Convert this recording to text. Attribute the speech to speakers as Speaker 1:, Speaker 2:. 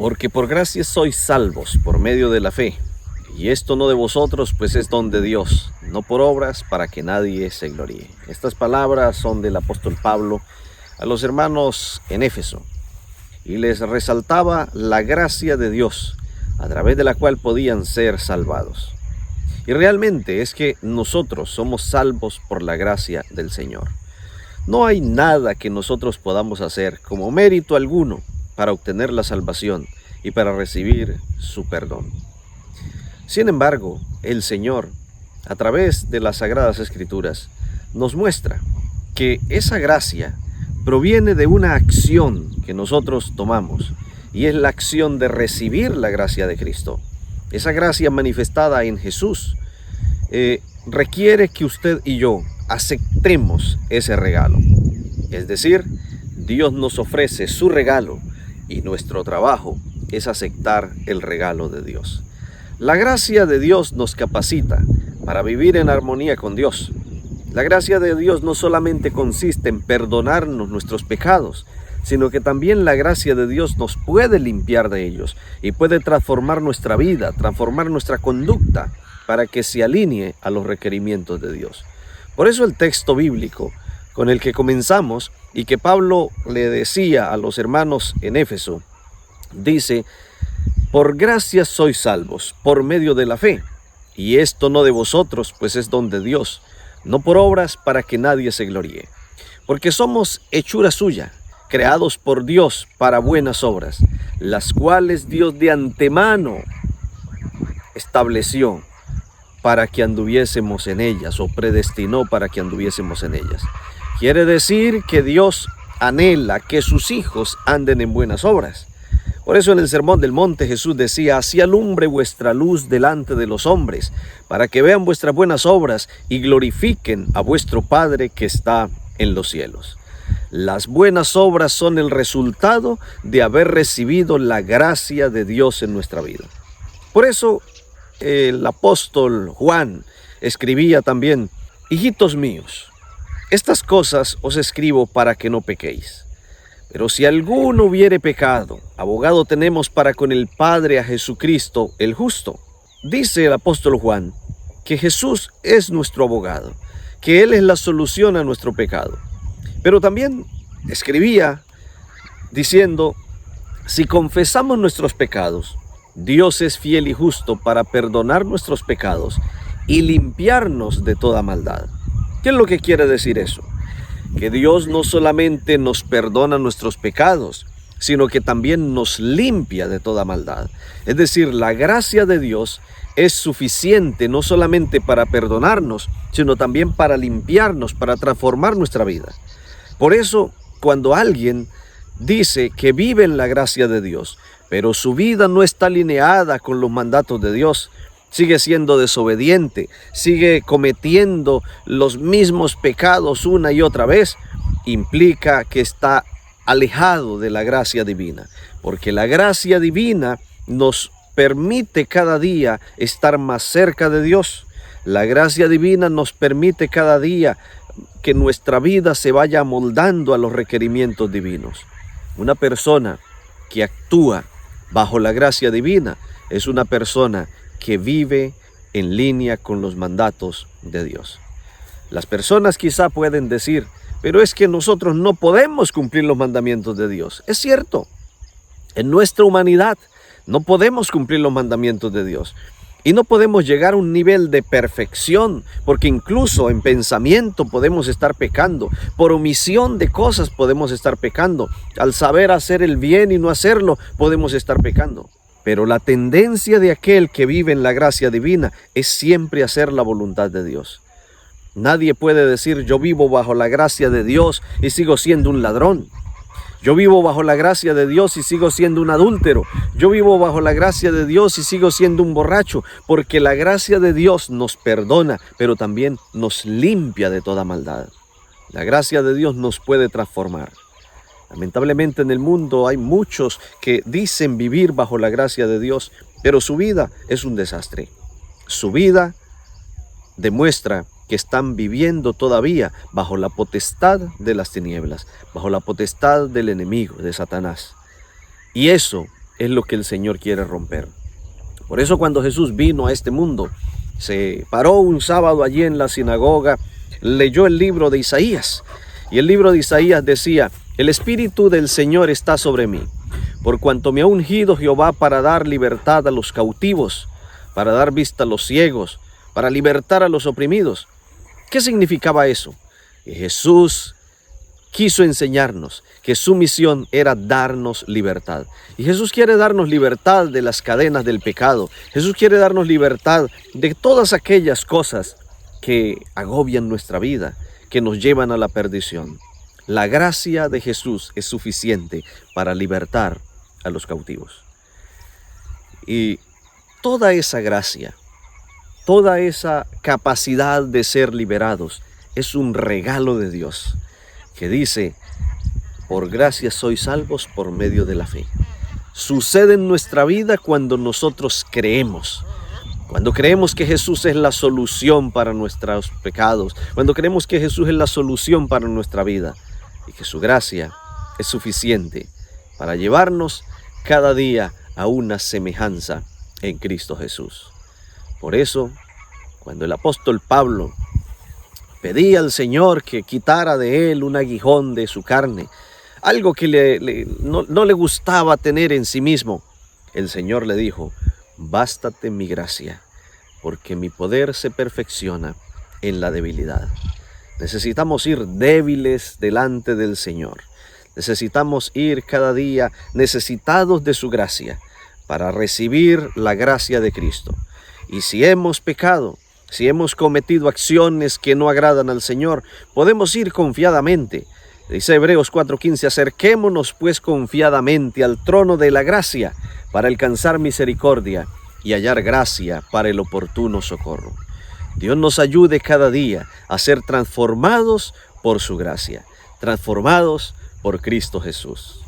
Speaker 1: Porque por gracia sois salvos por medio de la fe, y esto no de vosotros, pues es don de Dios, no por obras, para que nadie se gloríe. Estas palabras son del apóstol Pablo a los hermanos en Éfeso, y les resaltaba la gracia de Dios, a través de la cual podían ser salvados. Y realmente es que nosotros somos salvos por la gracia del Señor. No hay nada que nosotros podamos hacer como mérito alguno para obtener la salvación y para recibir su perdón. Sin embargo, el Señor, a través de las Sagradas Escrituras, nos muestra que esa gracia proviene de una acción que nosotros tomamos, y es la acción de recibir la gracia de Cristo. Esa gracia manifestada en Jesús requiere que usted y yo aceptemos ese regalo. Es decir, Dios nos ofrece su regalo y nuestro trabajo es aceptar el regalo de Dios. La gracia de Dios nos capacita para vivir en armonía con Dios. La gracia de Dios no solamente consiste en perdonarnos nuestros pecados, sino que también la gracia de Dios nos puede limpiar de ellos y puede transformar nuestra vida, transformar nuestra conducta para que se alinee a los requerimientos de Dios. Por eso el texto bíblico con el que comenzamos y que Pablo le decía a los hermanos en Éfeso, dice: por gracia sois salvos por medio de la fe, y esto no de vosotros, pues es don de Dios, no por obras, para que nadie se gloríe. Porque somos hechura suya, creados por Dios para buenas obras, las cuales Dios de antemano estableció para que anduviésemos en ellas, o predestinó para que anduviésemos en ellas. Quiere decir que Dios anhela que sus hijos anden en buenas obras. Por eso en el Sermón del Monte Jesús decía: así alumbre vuestra luz delante de los hombres, para que vean vuestras buenas obras y glorifiquen a vuestro Padre que está en los cielos. Las buenas obras son el resultado de haber recibido la gracia de Dios en nuestra vida. Por eso el apóstol Juan escribía también: hijitos míos, estas cosas os escribo para que no pequéis. Pero si alguno hubiere pecado, abogado tenemos para con el Padre a Jesucristo el justo. Dice el apóstol Juan que Jesús es nuestro abogado, que Él es la solución a nuestro pecado. Pero también escribía diciendo: si confesamos nuestros pecados, Dios es fiel y justo para perdonar nuestros pecados y limpiarnos de toda maldad. ¿Qué es lo que quiere decir eso? Que Dios no solamente nos perdona nuestros pecados, sino que también nos limpia de toda maldad. Es decir, la gracia de Dios es suficiente no solamente para perdonarnos, sino también para limpiarnos, para transformar nuestra vida. Por eso, cuando alguien dice que vive en la gracia de Dios, pero su vida no está alineada con los mandatos de Dios, sigue siendo desobediente, sigue cometiendo los mismos pecados una y otra vez, implica que está alejado de la gracia divina, porque la gracia divina nos permite cada día estar más cerca de Dios. La gracia divina nos permite cada día que nuestra vida se vaya amoldando a los requerimientos divinos. Una persona que actúa bajo la gracia divina es una persona que vive en línea con los mandatos de Dios. Las personas quizá pueden decir: pero es que nosotros no podemos cumplir los mandamientos de Dios. Es cierto, en nuestra humanidad no podemos cumplir los mandamientos de Dios. Y no podemos llegar a un nivel de perfección, porque incluso en pensamiento podemos estar pecando, por omisión de cosas podemos estar pecando, al saber hacer el bien y no hacerlo podemos estar pecando. Pero la tendencia de aquel que vive en la gracia divina es siempre hacer la voluntad de Dios. Nadie puede decir: yo vivo bajo la gracia de Dios y sigo siendo un ladrón. Yo vivo bajo la gracia de Dios y sigo siendo un adúltero. Yo vivo bajo la gracia de Dios y sigo siendo un borracho. Porque la gracia de Dios nos perdona, pero también nos limpia de toda maldad. La gracia de Dios nos puede transformar. Lamentablemente en el mundo hay muchos que dicen vivir bajo la gracia de Dios, pero su vida es un desastre. Su vida demuestra que están viviendo todavía bajo la potestad de las tinieblas, bajo la potestad del enemigo, de Satanás. Y eso es lo que el Señor quiere romper. Por eso cuando Jesús vino a este mundo, se paró un sábado allí en la sinagoga, leyó el libro de Isaías. Y el libro de Isaías decía: el Espíritu del Señor está sobre mí, por cuanto me ha ungido Jehová para dar libertad a los cautivos, para dar vista a los ciegos, para libertar a los oprimidos. ¿Qué significaba eso? Que Jesús quiso enseñarnos que su misión era darnos libertad. Y Jesús quiere darnos libertad de las cadenas del pecado. Jesús quiere darnos libertad de todas aquellas cosas que agobian nuestra vida, que nos llevan a la perdición. La gracia de Jesús es suficiente para libertar a los cautivos. Y toda esa gracia, toda esa capacidad de ser liberados es un regalo de Dios, que dice: por gracia sois salvos por medio de la fe. Sucede en nuestra vida cuando nosotros creemos. Cuando creemos que Jesús es la solución para nuestros pecados, cuando creemos que Jesús es la solución para nuestra vida y que su gracia es suficiente para llevarnos cada día a una semejanza en Cristo Jesús. Por eso, cuando el apóstol Pablo pedía al Señor que quitara de él un aguijón de su carne, algo que no le gustaba tener en sí mismo, el Señor le dijo: bástate mi gracia, porque mi poder se perfecciona en la debilidad. Necesitamos ir débiles delante del Señor. Necesitamos ir cada día necesitados de su gracia para recibir la gracia de Cristo. Y si hemos pecado, si hemos cometido acciones que no agradan al Señor, podemos ir confiadamente. Dice Hebreos 4:15: acerquémonos pues confiadamente al trono de la gracia para alcanzar misericordia y hallar gracia para el oportuno socorro. Dios nos ayude cada día a ser transformados por su gracia, transformados por Cristo Jesús.